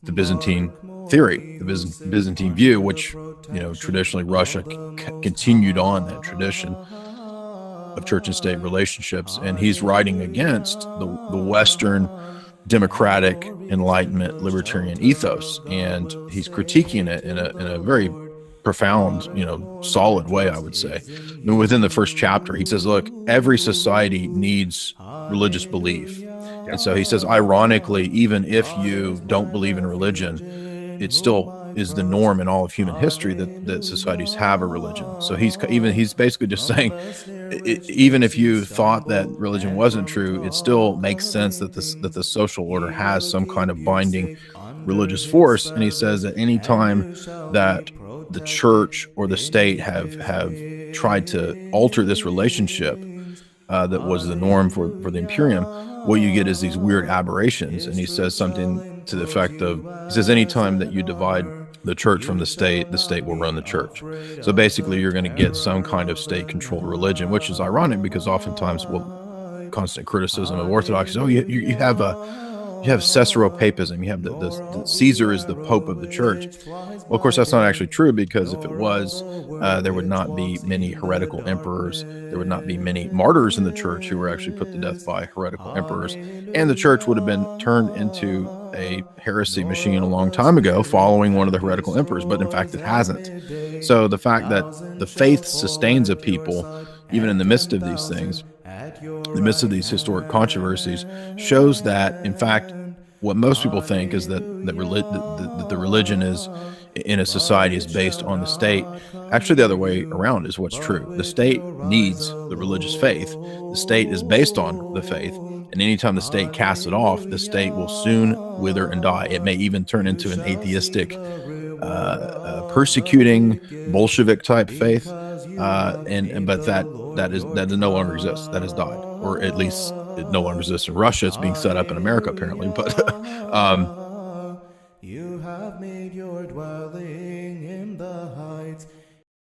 the Byzantine theory, the Byzantine view, which, traditionally Russia continued on that tradition of church and state relationships. And he's writing against the Western democratic Enlightenment libertarian ethos, and he's critiquing it in a very profound, solid way, I would say. And within the first chapter, he says, look, every society needs religious belief. And so he says, ironically, even if you don't believe in religion, it still is the norm in all of human history that societies have a religion. So he's basically just saying, even if you thought that religion wasn't true, it still makes sense that the social order has some kind of binding religious force. And he says that any time that the church or the state have tried to alter this relationship that was the norm for the imperium, what you get is these weird aberrations. And he says something to the effect of, he says, anytime that you divide the church from the state will run the church. So basically, you're going to get some kind of state-controlled religion, which is ironic because oftentimes, constant criticism of Orthodox is, you have Caesaropapism. You have the Caesar is the Pope of the Church. Well, of course, that's not actually true, because if it was, there would not be many heretical emperors. There would not be many martyrs in the church who were actually put to death by heretical emperors. And the church would have been turned into a heresy machine a long time ago following one of the heretical emperors. But in fact, it hasn't. So the fact that the faith sustains a people, even in the midst of these things, in the midst of these historic controversies, shows that, in fact, what most people think is that the religion is in a society is based on the state. Actually, the other way around is what's true. The state needs the religious faith. The state is based on the faith. And anytime the state casts it off, the state will soon wither and die. It may even turn into an atheistic, persecuting Bolshevik type faith. But that no longer exists. That has died, or at least it no longer exists in Russia. It's being set up in America, apparently. But you have made your dwelling in the heights.